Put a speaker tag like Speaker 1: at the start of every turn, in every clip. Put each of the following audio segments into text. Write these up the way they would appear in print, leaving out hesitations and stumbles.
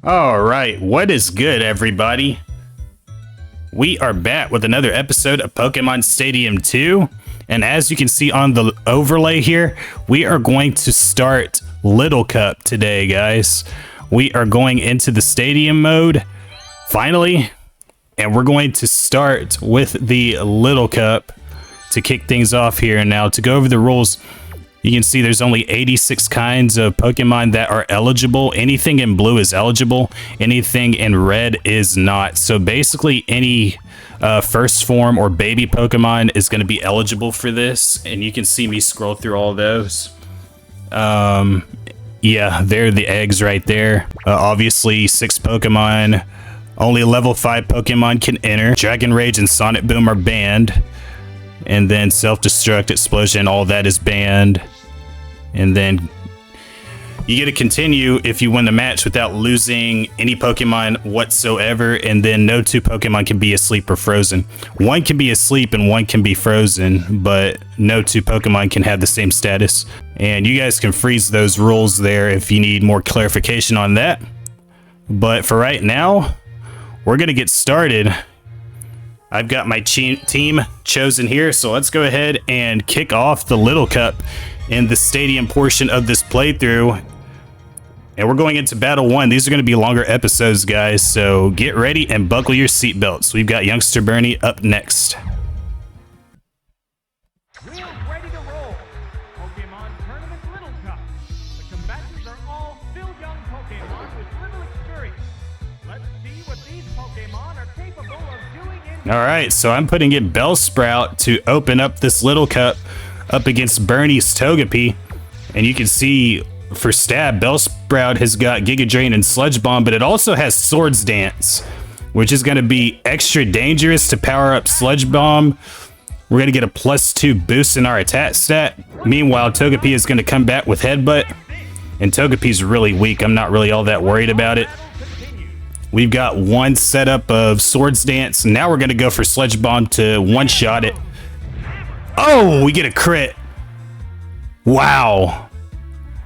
Speaker 1: Alright, what is good, everybody? We are back with another episode of Pokémon Stadium 2, and as you can see on the overlay here, we are going to start Little Cup today, guys. We are going into the Stadium mode, finally, and we're going to start with the Little Cup to kick things off here. Now, to go over the rules, you can see there's only 86 kinds of Pokemon that are eligible. Anything in blue is eligible. Anything in red is not. So basically any first form or baby Pokemon is going to be eligible for this. And you can see me scroll through all those. Yeah, they're the eggs right there. Obviously 6 Pokemon. Only level 5 Pokemon can enter. Dragon Rage and Sonic Boom are banned. And then Self-Destruct, Explosion, all that is banned. And then you get to continue if you win the match without losing any Pokemon whatsoever. And then no 2 Pokemon can be asleep or frozen. One can be asleep and one can be frozen, but no 2 Pokemon can have the same status. And you guys can freeze those rules there if you need more clarification on that. But for right now, we're going to get started. I've got my team chosen here, so let's go ahead and kick off the Little Cup in the stadium portion of this playthrough. And we're going into Battle 1. These are going to be longer episodes, guys, so get ready and buckle your seatbelts. We've got Youngster Bernie up next.
Speaker 2: We're ready to roll. Pokémon Tournament Little Cup. The combatants are all still young Pokémon with little experience. Let's see what these Pokémon are capable of doing in...
Speaker 1: Alright, so I'm putting in Bellsprout to open up this Little Cup up against Bernie's Togepi. And you can see for stab, Bellsprout has got Giga Drain and Sludge Bomb, but it also has Swords Dance, which is going to be extra dangerous to power up Sludge Bomb. We're going to get a +2 boost in our attack stat. Meanwhile, Togepi is going to come back with Headbutt, and Togepi's really weak. I'm not really all that worried about it. We've got one setup of Swords Dance. Now we're going to go for Sludge Bomb to one-shot it. Oh, we get a crit. Wow.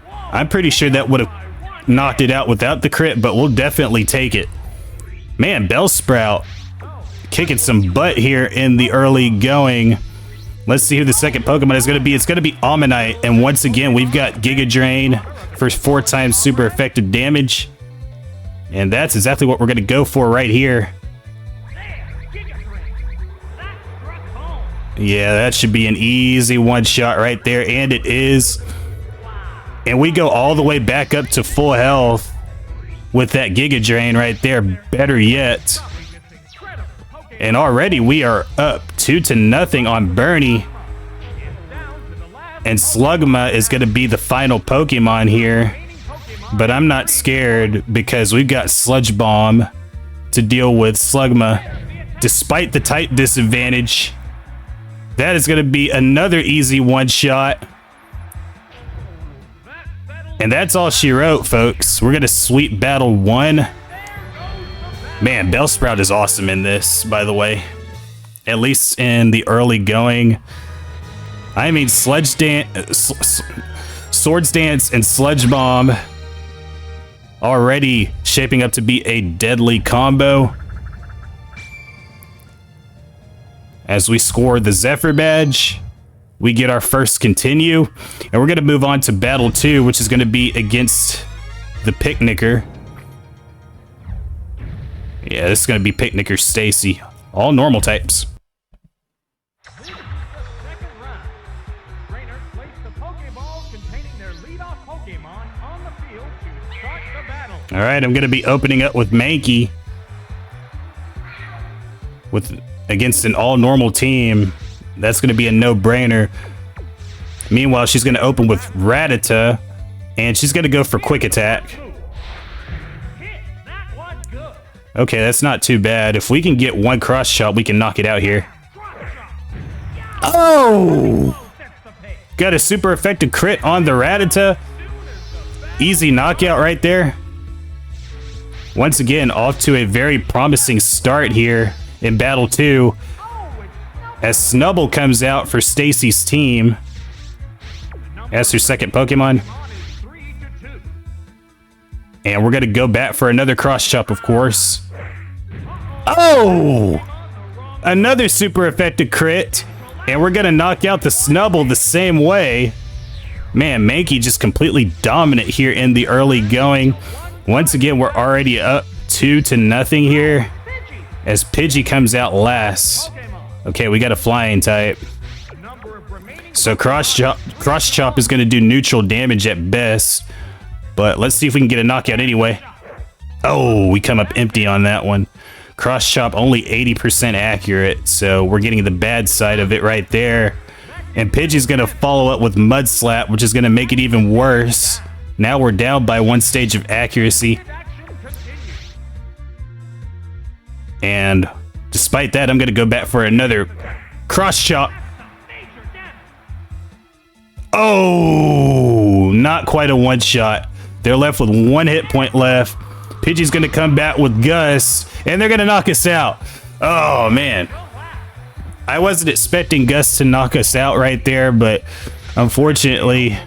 Speaker 1: I'm pretty sure that would have knocked it out without the crit, but we'll definitely take it. Man, Bellsprout kicking some butt here in the early going. Let's see who the second Pokemon is going to be. It's going to be Omanyte, and once again, we've got Giga Drain for 4 times super effective damage. And that's exactly what we're going to go for right here. Yeah, that should be an easy one-shot right there, and it is. And we go all the way back up to full health with that Giga Drain right there. Better yet. And already we are up 2-0 on Bernie. And Slugma is going to be the final Pokemon here. But I'm not scared because we've got Sludge Bomb to deal with Slugma. Despite the type disadvantage, that is going to be another easy one-shot. And that's all she wrote, folks. We're going to sweep Battle 1. Man, Bellsprout is awesome in this, by the way. At least in the early going. I mean, Swords Dance and Sludge Bomb already shaping up to be a deadly combo. As we score the Zephyr badge, we get our first continue, and we're going to move on to Battle 2, which is going to be against the Picnicker. Yeah, this is going to be Picnicker Stacy. All normal types.
Speaker 2: This is the second round. Trainers place the Pokeball containing their leadoff Pokemon on the field to start the battle.
Speaker 1: All right, I'm going to be opening up with Mankey against an all-normal team. That's going to be a no-brainer. Meanwhile, she's going to open with Rattata, and she's going to go for Quick Attack. Okay, that's not too bad. If we can get one cross shot, we can knock it out here. Oh! Got a super effective crit on the Rattata. Easy knockout right there. Once again, off to a very promising start here in Battle 2. As Snubble comes out for Stacy's team as her second Pokemon. And we're going to go back for another cross chop, of course. Oh! Another super effective crit. And we're going to knock out the Snubble the same way. Man, Mankey just completely dominant here in the early going. Once again, we're already up 2-0 here. As Pidgey comes out last. Okay, we got a flying type. So cross chop is going to do neutral damage at best. But let's see if we can get a knockout anyway. Oh, we come up empty on that one. Cross chop only 80% accurate, so we're getting the bad side of it right there. And Pidgey's going to follow up with Mud Slap, which is going to make it even worse. Now we're down by 1 stage of accuracy. And despite that, I'm going to go back for another cross chop. Oh, not quite a one shot. They're left with 1 hit point left. Pidgey's going to come back with Gus, and they're going to knock us out. Oh, man. I wasn't expecting Gus to knock us out right there, but unfortunately,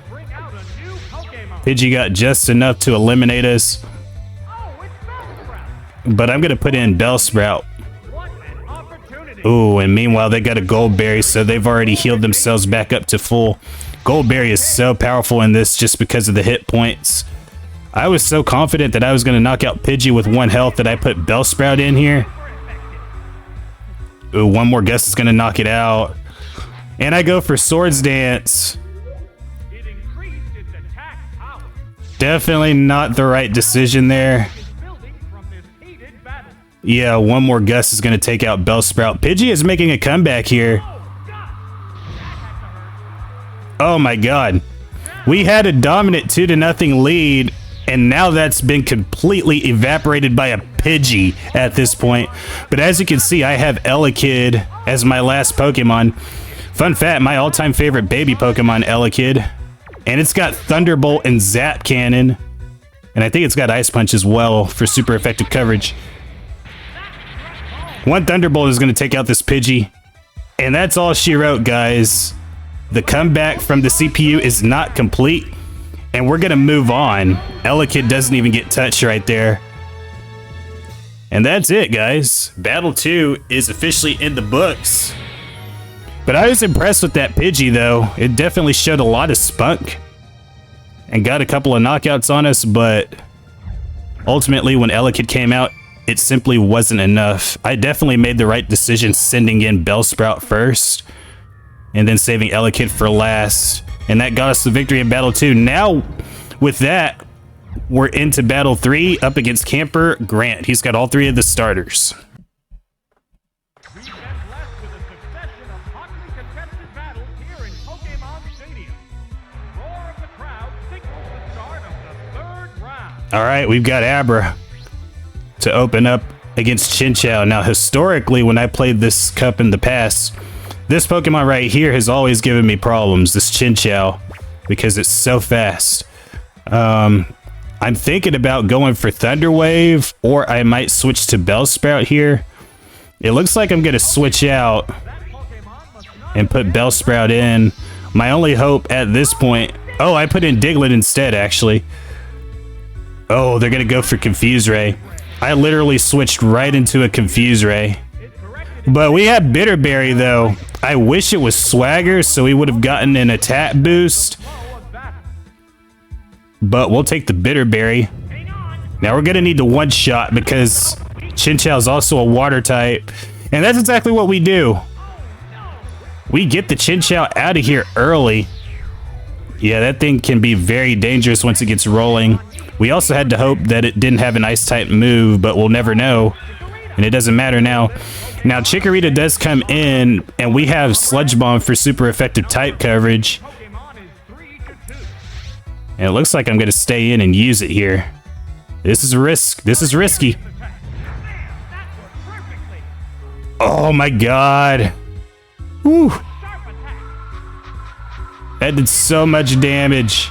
Speaker 1: Pidgey got just enough to eliminate us. But I'm going to put in Bellsprout. Ooh, and meanwhile, they got a Gold Berry, so they've already healed themselves back up to full. Gold Berry is so powerful in this just because of the hit points. I was so confident that I was going to knock out Pidgey with 1 health that I put Bellsprout in here. Ooh, 1 more gust is going to knock it out. And I go for Swords Dance. Definitely not the right decision there. Yeah, 1 more gust is going to take out Bellsprout. Pidgey is making a comeback here. Oh my god. We had a dominant 2-0 lead, and now that's been completely evaporated by a Pidgey at this point. But as you can see, I have Elekid as my last Pokemon. Fun fact, my all-time favorite baby Pokemon, Elekid. And it's got Thunderbolt and Zap Cannon. And I think it's got Ice Punch as well for super effective coverage. 1 Thunderbolt is going to take out this Pidgey. And that's all she wrote, guys. The comeback from the CPU is not complete, and we're going to move on. Elekid doesn't even get touched right there. And that's it, guys. Battle 2 is officially in the books. But I was impressed with that Pidgey, though. It definitely showed a lot of spunk and got a couple of knockouts on us, but ultimately when Elekid came out, it simply wasn't enough. I definitely made the right decision sending in Bellsprout first and then saving Elekid for last. And that got us the victory in Battle 2. Now, with that, we're into Battle 3 up against Camper Grant. He's got all 3 of the starters.
Speaker 2: We've been blessed with a succession of hotly contested battles here in Pokémon Stadium. The roar of the crowd signals the start of the 3rd round.
Speaker 1: All right, we've got Abra to open up against Chinchou. Now, historically, when I played this cup in the past, this Pokemon right here has always given me problems, this Chinchou, because it's so fast. I'm thinking about going for Thunder Wave, or I might switch to Bellsprout here. It looks like I'm going to switch out and put Bellsprout in. My only hope at this point... Oh, I put in Diglett instead, actually. Oh, they're going to go for Confuse Ray. I literally switched right into a Confuse Ray. But we have Bitterberry, though. I wish it was Swagger, so we would have gotten an attack boost. But we'll take the Bitterberry. Now we're going to need the one-shot because Chinchou is also a water type. And that's exactly what we do. We get the Chinchou out of here early. Yeah, that thing can be very dangerous once it gets rolling. We also had to hope that it didn't have an ice-type move, but we'll never know. And it doesn't matter now. Now, Chikorita does come in, and we have Sludge Bomb for super effective type coverage. And it looks like I'm going to stay in and use it here. This is a risk. This is risky. Oh my god. Whew. That did so much damage.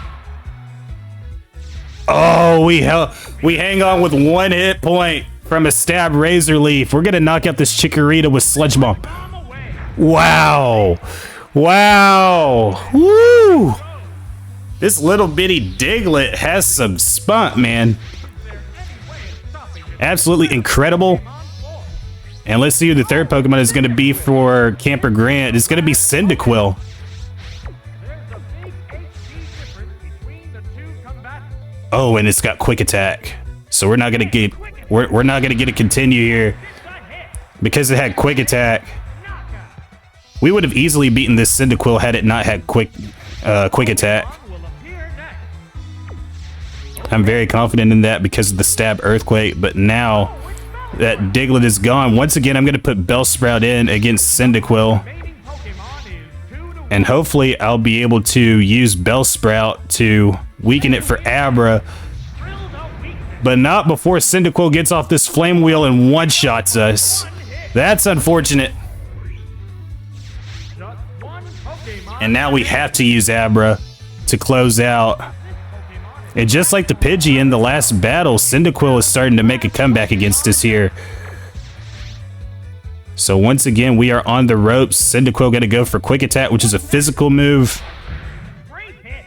Speaker 1: Oh, we hang on with 1 hit point from a stab Razor Leaf. We're going to knock out this Chikorita with Sludge Bomb. Wow. Wow. Woo. This little bitty Diglett has some spunk, man. Absolutely incredible. And let's see who the third Pokemon is going to be for Camper Grant. It's going to be Cyndaquil. Oh, and it's got quick attack. So we're not going to get we're not going to get a continue here because it had quick attack. We would have easily beaten this Cyndaquil had it not had quick attack. I'm very confident in that because of the stab earthquake, but now that Diglett is gone, once again I'm going to put Bellsprout in against Cyndaquil. And hopefully I'll be able to use Bellsprout to weaken it for Abra. But not before Cyndaquil gets off this flame wheel and one-shots us. That's unfortunate. And now we have to use Abra to close out. And just like the Pidgey in the last battle, Cyndaquil is starting to make a comeback against us here. So once again, we are on the ropes. Cyndaquil going to go for Quick Attack, which is a physical move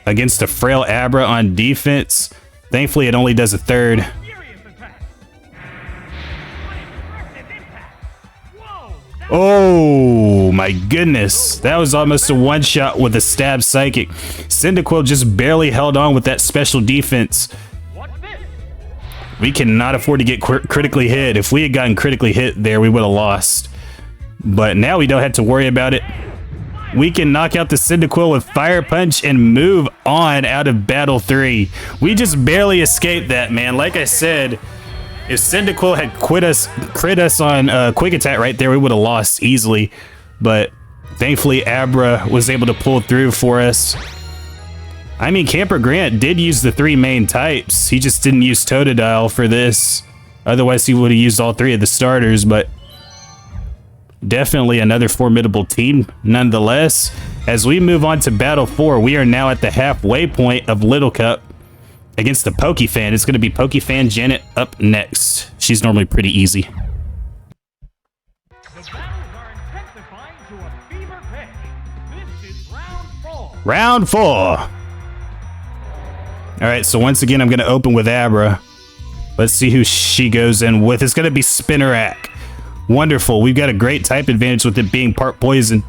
Speaker 1: against a frail Abra on defense. Thankfully, it only does a third. Oh my goodness, that was almost a one-shot with a stab psychic. Cyndaquil just barely held on with that special defense. We cannot afford to get critically hit. If we had gotten critically hit there, we would have lost. But now we don't have to worry about it. We can knock out the Cyndaquil with Fire Punch and move on out of Battle 3. We just barely escaped that, man. Like I said, if Cyndaquil had crit us on Quick Attack right there, we would have lost easily. But thankfully, Abra was able to pull through for us. I mean, Camper Grant did use the 3 main types. He just didn't use Totodile for this. Otherwise, he would have used all 3 of the starters, but definitely another formidable team nonetheless. As we move on to Battle 4, we are now at the halfway point of Little Cup against the PokeFan. It's going to be PokeFan Janet up next. She's normally pretty easy.
Speaker 2: The battles are intensifying to a fever pitch. This is round 4.
Speaker 1: Round 4. All right, so once again, I'm going to open with Abra. Let's see who she goes in with. It's going to be Spinarak. Wonderful. We've got a great type advantage with it being part poison.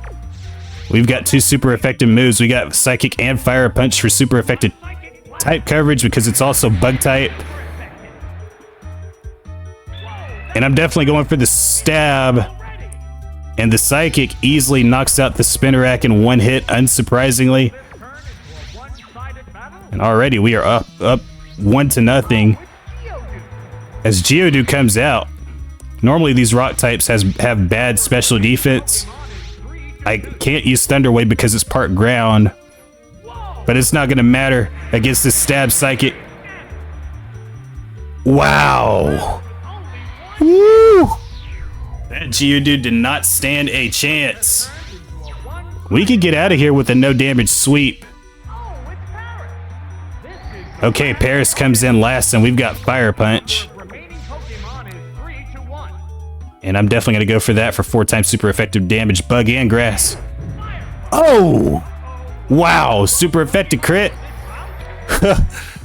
Speaker 1: We've got 2 super effective moves. We got Psychic and Fire Punch for super effective type coverage because it's also bug type. And I'm definitely going for the stab. And the Psychic easily knocks out the Spinarak in one hit, unsurprisingly. And already we are up 1-0 as Geodude comes out. Normally these rock types have bad special defense. I can't use Thunder Wave because it's part ground, but it's not going to matter against this stab psychic. Wow. Woo! That Geodude did not stand a chance. We could get out of here with a no damage sweep. Okay, Paris comes in last and we've got Fire Punch. And I'm definitely going to go for that for 4 times super effective damage, bug and grass. Oh! Wow, super effective crit.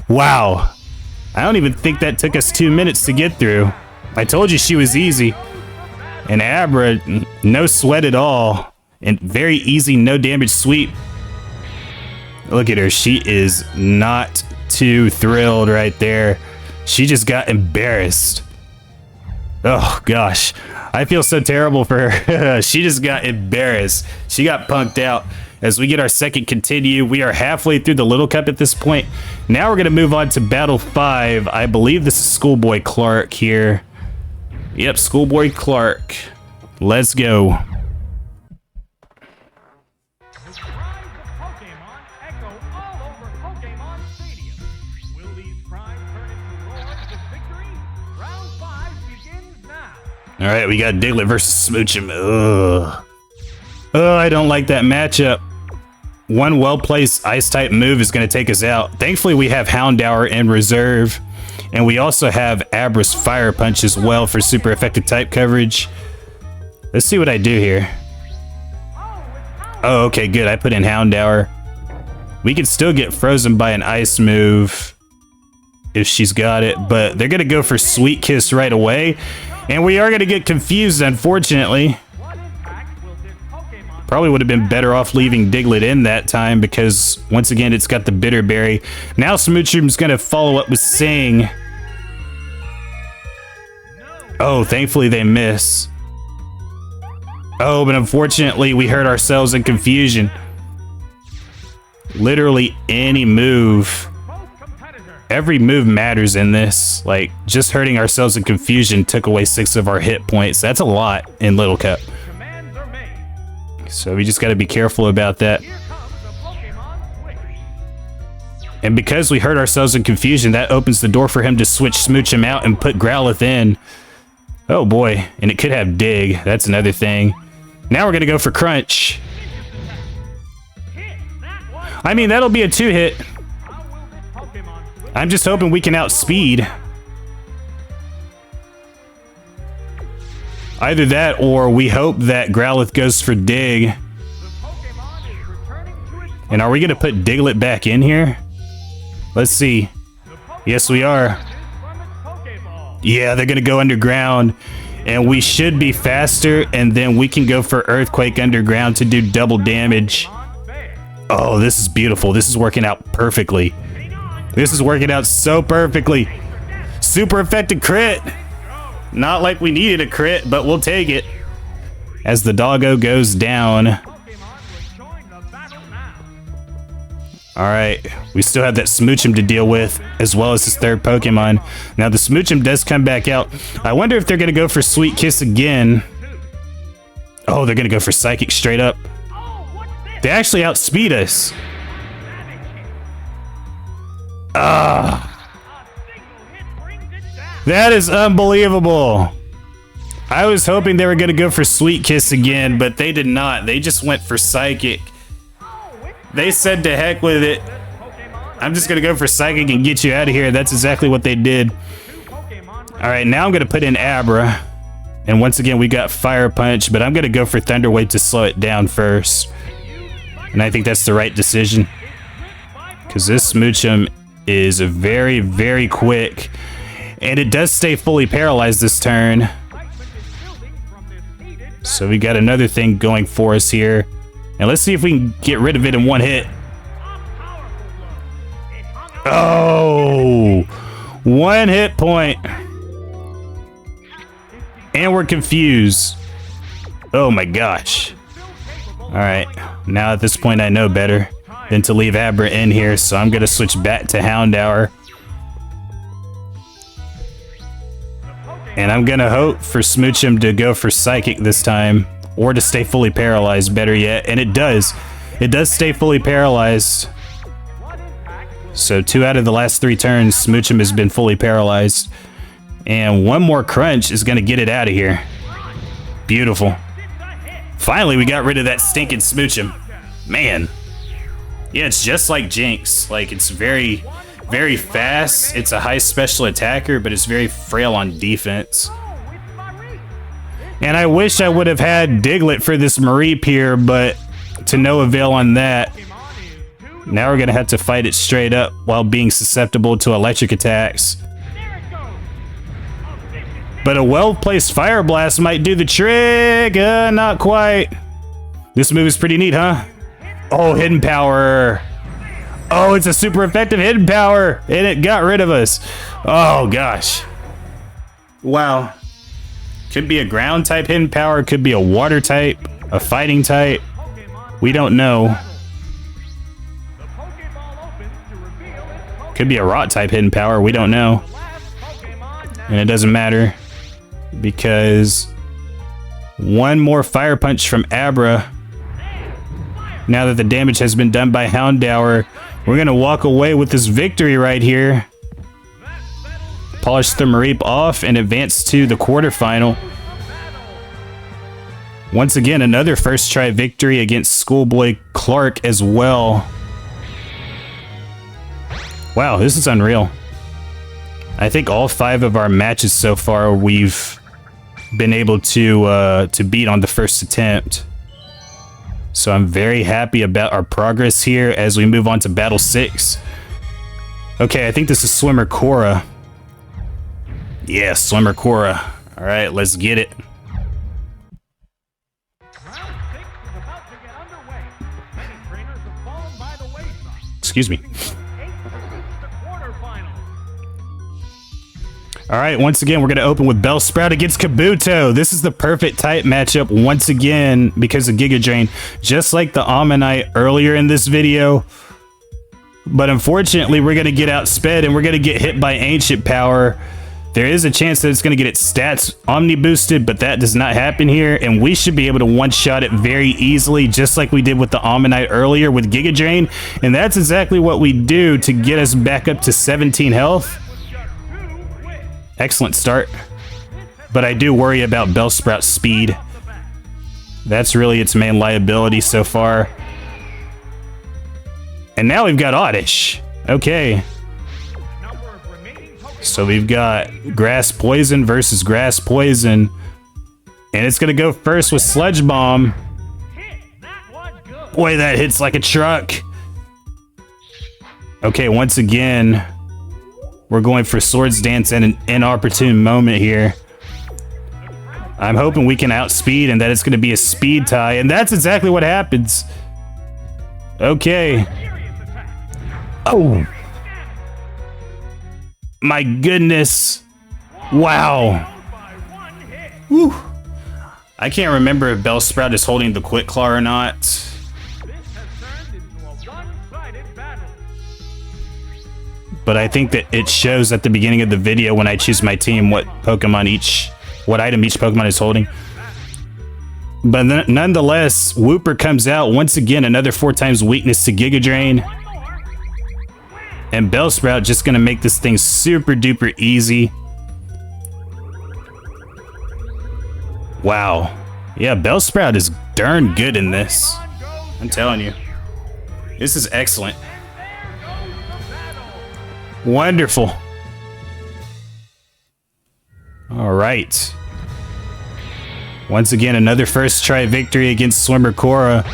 Speaker 1: Wow. I don't even think that took us 2 minutes to get through. I told you she was easy. And Abra, no sweat at all. And very easy, no damage sweep. Look at her. She is not too thrilled right there. She just got embarrassed. Oh gosh, I feel so terrible for her. She just got embarrassed. She got punked out. As we get our second continue, we are halfway through the Little Cup at this point. Now we're going to move on to Battle 5. I believe this is Schoolboy Clark here. Yep, Schoolboy Clark. Let's go.
Speaker 2: The cries of Pokémon echo all over Pokémon Stadium. Will these cries turn into roars of victory? Round 5 begins now.
Speaker 1: All right, we got Diglett versus Smoochum. Ugh. Oh, I don't like that matchup. One well-placed Ice-type move is going to take us out. Thankfully, we have Houndour in reserve. And we also have Abra's Fire Punch as well for super effective type coverage. Let's see what I do here. Oh, okay, good. I put in Houndour. We can still get frozen by an Ice move. if she's got it, but they're gonna go for Sweet Kiss right away, and we are gonna get confused, unfortunately. Probably would have been better off leaving Diglett in that time, because once again it's got the Bitter Berry. Now Smoochum's gonna follow up with Sing. Oh, thankfully they miss. Oh, but unfortunately we hurt ourselves in confusion. Literally any move. Every move matters in this. Like, just hurting ourselves in confusion took away 6 of our hit points. That's a lot in Little Cup. So we just got to be careful about that. And because we hurt ourselves in confusion, that opens the door for him to switch Smoochum out and put Growlithe in. Oh boy, and it could have Dig. That's another thing. Now we're going to go for Crunch. I mean, that'll be a 2-hit. I'm just hoping we can outspeed. Either that, or we hope that Growlithe goes for Dig. And are we going to put Diglett back in here? Let's see. Yes, we are. Yeah, they're going to go underground. And we should be faster, and then we can go for Earthquake underground to do double damage. Oh, this is beautiful. This is working out perfectly. This is working out so perfectly. Super effective crit. Not like we needed a crit, but we'll take it. As the doggo goes down. Alright, we still have that Smoochum to deal with, as well as his third Pokemon. Now the Smoochum does come back out. I wonder if they're going to go for Sweet Kiss again. Oh, they're going to go for Psychic straight up. They actually outspeed us. That is unbelievable. I was hoping they were going to go for Sweet Kiss again, but they did not. They just went for Psychic. They said to heck with it. I'm just going to go for Psychic and get you out of here. That's exactly what they did. Alright, now I'm going to put in Abra. And once again, we got Fire Punch, but I'm going to go for Thunder Wave to slow it down first. And I think that's the right decision. Because this Smoochum is very, very quick. And it does stay fully paralyzed this turn. So we got another thing going for us here. And let's see if we can get rid of it in one hit. Oh! 1 hit point. And we're confused. Oh my gosh. Alright. Now at this point I know better than to leave Abra in here. So I'm going to switch back to Houndour. And I'm going to hope for Smoochum to go for Psychic this time. Or to stay fully paralyzed, better yet. And it does. It does stay fully paralyzed. So 2 out of the last 3 turns, Smoochum has been fully paralyzed. And 1 more Crunch is going to get it out of here. Beautiful. Finally, we got rid of that stinking Smoochum. Man. Yeah, it's just like Jinx. Like, it's very, very fast. It's a high special attacker, but it's very frail on defense. And I wish I would have had Diglett for this Mareep here, but to no avail on that. Now we're going to have to fight it straight up while being susceptible to electric attacks. But a well-placed Fire Blast might do the trick. Not quite. This move is pretty neat, huh? Oh, Hidden Power. Oh, it's a super effective Hidden Power, and it got rid of us. Oh, gosh. Wow. Could be a ground type Hidden Power, could be a water type, a fighting type. We don't know. Could be a rock type Hidden Power, we don't know. And it doesn't matter because 1 more Fire Punch from Abra. Now that the damage has been done by Houndour, we're going to walk away with this victory right here. Polish the Mareep off and advance to the quarterfinal. Once again, another first try victory against Schoolboy Clark as well. Wow, this is unreal. I think all 5 of our matches so far we've been able to beat on the first attempt. So I'm very happy about our progress here as we move on to Battle 6. Okay, I think this is Swimmer Cora. Yeah, Swimmer Cora. All right, let's get it.
Speaker 2: Round 6 is about to get underway. Many trainers have fallen by the wayside.
Speaker 1: Excuse me.
Speaker 2: 8 reach the quarterfinals.
Speaker 1: All right, once again, we're going to open with Bellsprout against Kabuto. This is the perfect type matchup once again because of Giga Drain, just like the Ammonite earlier in this video. But unfortunately, we're going to get outsped and we're going to get hit by Ancient Power. There is a chance that it's going to get its stats Omni boosted, but that does not happen here. And we should be able to one-shot it very easily, just like we did with the Ammonite earlier with Giga Drain. And that's exactly what we do to get us back up to 17 health. Excellent start, but I do worry about Bellsprout's speed. That's really its main liability so far. And now we've got Oddish. Okay. So we've got Grass Poison versus Grass Poison. And it's going to go first with Sludge Bomb. Boy, that hits like a truck. Okay, once again, we're going for Swords Dance at an inopportune moment here. I'm hoping we can outspeed and that it's going to be a speed tie. And that's exactly what happens. Okay. Oh. My goodness. Wow. Whew. I can't remember if Bellsprout is holding the Quick Claw or not. But I think that it shows at the beginning of the video when I choose my team what item each Pokemon is holding. But nonetheless, Wooper comes out once again, another 4 times weakness to Giga Drain. And Bellsprout just gonna make this thing super duper easy. Wow. Yeah, Bellsprout is darn good in this. I'm telling you. This is excellent. Wonderful. All right. Once again, another first try victory against Swimmer Cora.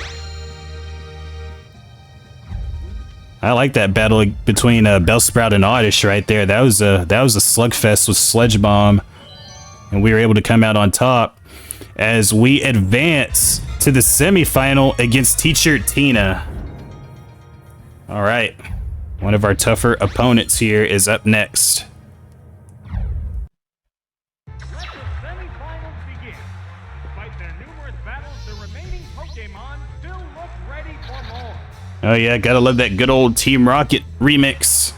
Speaker 1: I like that battle between Bellsprout and Oddish right there. That was a slugfest with Sludge Bomb, and we were able to come out on top as we advance to the semifinal against Teacher Tina. All right. One of our tougher opponents here is up next.
Speaker 2: Let the semifinals begin. Despite their numerous battles, the remaining Pokemon still look ready for more.
Speaker 1: Oh yeah, gotta love that good old Team Rocket remix.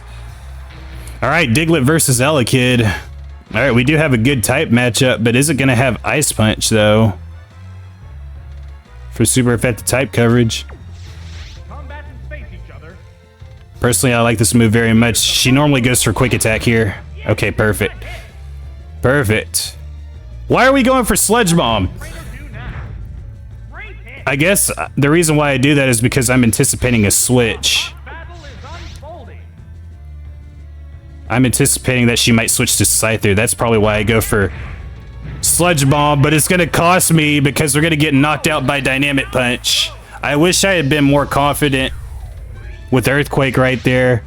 Speaker 1: All right, Diglett versus Elekid. All right, we do have a good type matchup, but is it gonna have Ice Punch though? For super effective type coverage. Personally, I like this move very much. She normally goes for Quick Attack here. Okay, perfect. Perfect. Why are we going for Sludge Bomb? I guess the reason why I do that is because I'm anticipating a switch. I'm anticipating that she might switch to Scyther. That's probably why I go for Sludge Bomb, but it's going to cost me because we're going to get knocked out by Dynamic Punch. I wish I had been more confident with Earthquake right there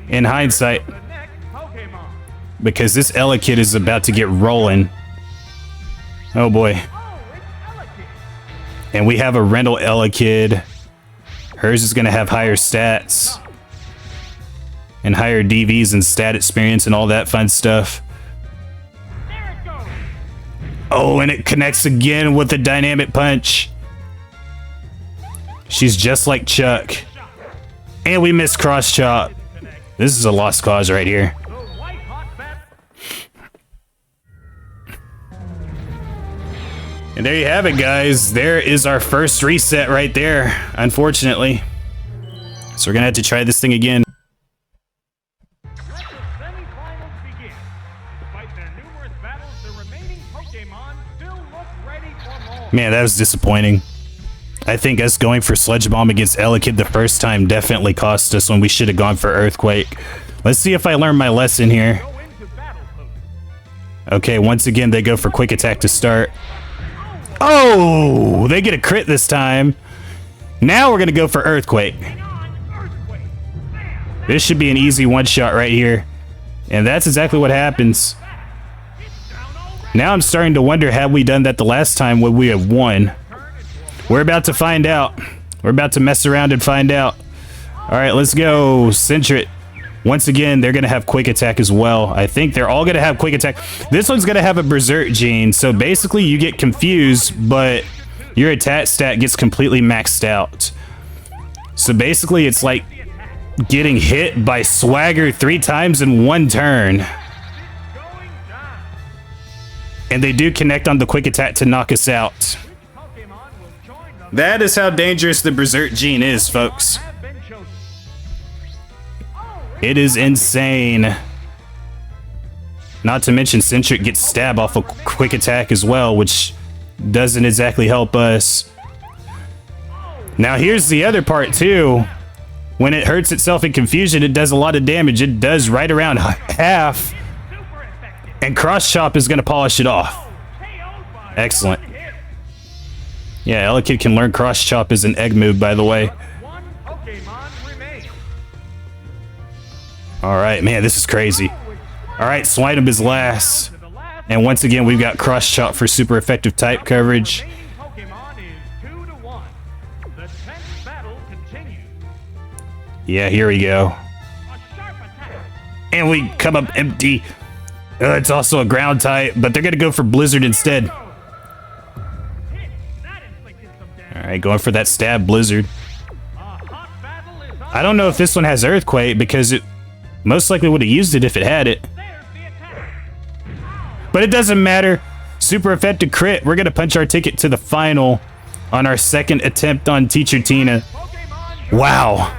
Speaker 1: in hindsight, because this Elekid is about to get rolling. Oh boy. And we have a Rental Elekid. Hers is going to have higher stats and higher DVs and stat experience and all that fun stuff. Oh, and it connects again with the Dynamic Punch. She's just like Chuck. And we missed Cross Chop. This is a lost cause right here. And there you have it, guys. There is our first reset right there, unfortunately. So we're going to have to try this thing again.
Speaker 2: Let the semifinals begin. Despite their numerous battles, the remaining Pokemon still look ready for more.
Speaker 1: Man, that was disappointing. I think us going for Sludge Bomb against Elekid the first time definitely cost us when we should have gone for Earthquake. Let's see if I learned my lesson here. Okay, once again, they go for Quick Attack to start. Oh, they get a crit this time. Now we're going to go for Earthquake. This should be an easy one-shot right here. And that's exactly what happens. Now I'm starting to wonder, had we done that the last time, would we have won? We're about to find out. We're about to mess around and find out. All right, let's go. Centrit. Once again, they're going to have quick attack as well. I think they're all going to have quick attack. This one's going to have a berserk gene. So basically you get confused, but your attack stat gets completely maxed out. So basically it's like getting hit by Swagger 3 times in one turn. And they do connect on the quick attack to knock us out. That is how dangerous the berserk gene is, folks. It is insane. Not to mention Centric gets stabbed off a quick attack as well, which doesn't exactly help us. Now here's the other part too. When it hurts itself in confusion, it does a lot of damage. It does right around half. And Cross Chop is going to polish it off. Excellent. Yeah, Elekid can learn Cross Chop as an egg move, by the way. Alright, man, this is crazy. Alright, Swinub is last. And once again, we've got Cross Chop for super effective type coverage. Yeah, here we go. And we come up empty. It's also a ground type, but they're going to go for Blizzard instead. Alright, going for that stab Blizzard. I don't know if this one has Earthquake, because it most likely would have used it if it had it. But it doesn't matter. Super effective crit. We're going to punch our ticket to the final on our second attempt on Teacher Tina. Wow.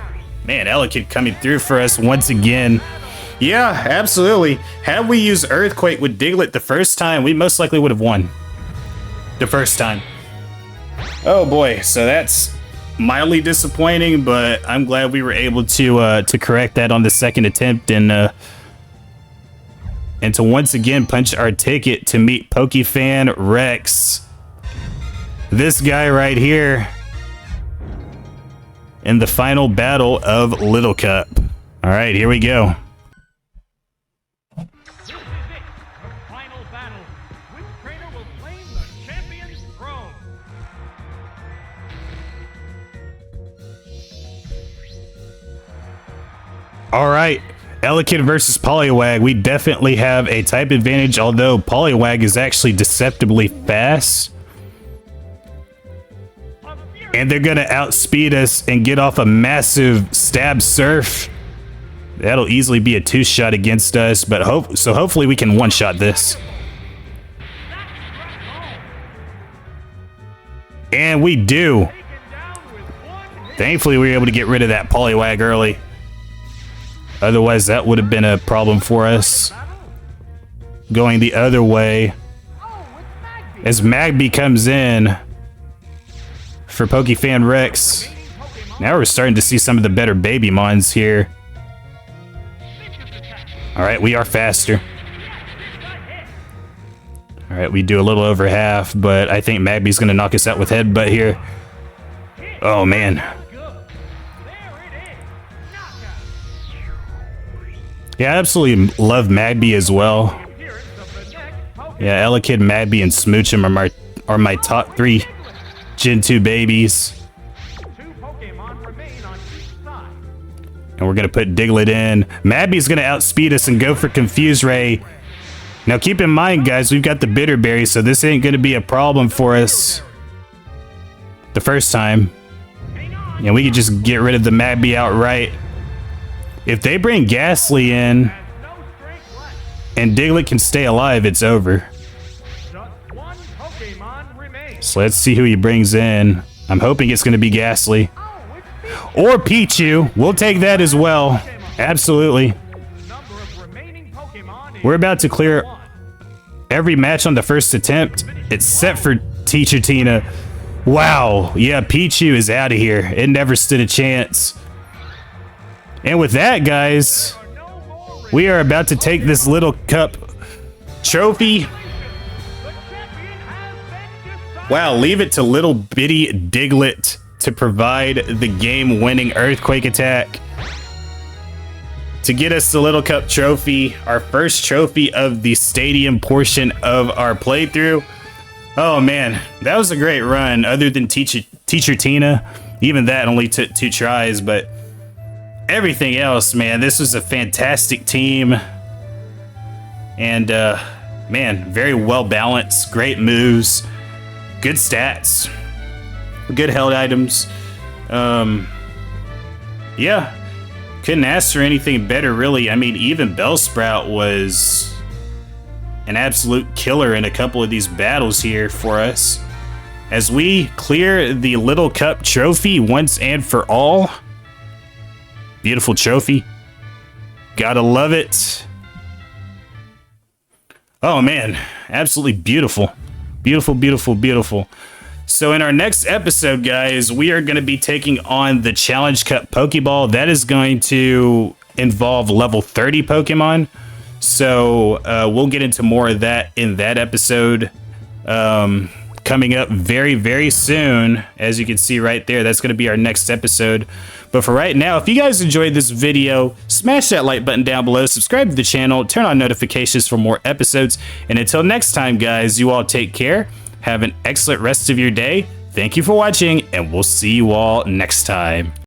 Speaker 1: Man, Elekid coming through for us once again. Yeah, absolutely. Had we used Earthquake with Diglett the first time, we most likely would have won. The first time. Oh boy, so that's mildly disappointing, but I'm glad we were able to correct that on the second attempt and to once again punch our ticket to meet PokeFan Rex. This guy right here in the final battle of Little Cup. All right, here we go.
Speaker 2: This is it, the final battle. Which trainer will claim the champion's throne?
Speaker 1: All right, Elekid versus Poliwag. We definitely have a type advantage, although Poliwag is actually deceptively fast. And they're gonna outspeed us and get off a massive stab surf. That'll easily be a 2-shot against us, but hopefully we can one-shot this. And we do. Thankfully we were able to get rid of that Poliwag early. Otherwise that would have been a problem for us. Going the other way. As Magby comes in for PokeFan Rex. Now we're starting to see some of the better baby mons here. Alright, we are faster. Alright, we do a little over half, but I think Magby's gonna knock us out with Headbutt here. Oh man. Yeah, I absolutely love Magby as well. Yeah, Elekid, Magby, and Smoochum are my top 3 Gen 2 babies. And we're going to put Diglett in. Magby's going to outspeed us and go for Confuse Ray. Now keep in mind, guys, we've got the Bitter Berry, so this ain't going to be a problem for us the first time. And we could just get rid of the Magby outright. If they bring Ghastly in and Diglett can stay alive, it's over. So let's see who he brings in. I'm hoping it's going to be Ghastly. Or Pichu. We'll take that as well. Absolutely. We're about to clear every match on the first attempt, except for Teacher Tina. Wow. Yeah, Pichu is out of here. It never stood a chance. And with that, guys, we are about to take this Little Cup trophy. Wow, leave it to little bitty Diglett to provide the game-winning Earthquake attack. to get us the Little Cup trophy, our first trophy of the stadium portion of our playthrough. Oh man, that was a great run. Other than Teacher Tina, even that only took 2 tries, but everything else, man, this was a fantastic team. And man, very well balanced, great moves, good stats, good held items. Yeah, couldn't ask for anything better, really. I mean, even Bellsprout was an absolute killer in a couple of these battles here for us. As we clear the Little Cup trophy once and for all. Beautiful trophy. Gotta love it. Oh man, absolutely beautiful. Beautiful, beautiful, beautiful. So in our next episode, guys, we are going to be taking on the Challenge Cup Pokeball. That is going to involve level 30 Pokemon. So we'll get into more of that in that episode coming up very, very soon. As you can see right there, that's going to be our next episode. But for right now, if you guys enjoyed this video, smash that like button down below, subscribe to the channel, turn on notifications for more episodes. And until next time, guys, you all take care. Have an excellent rest of your day. Thank you for watching, and we'll see you all next time.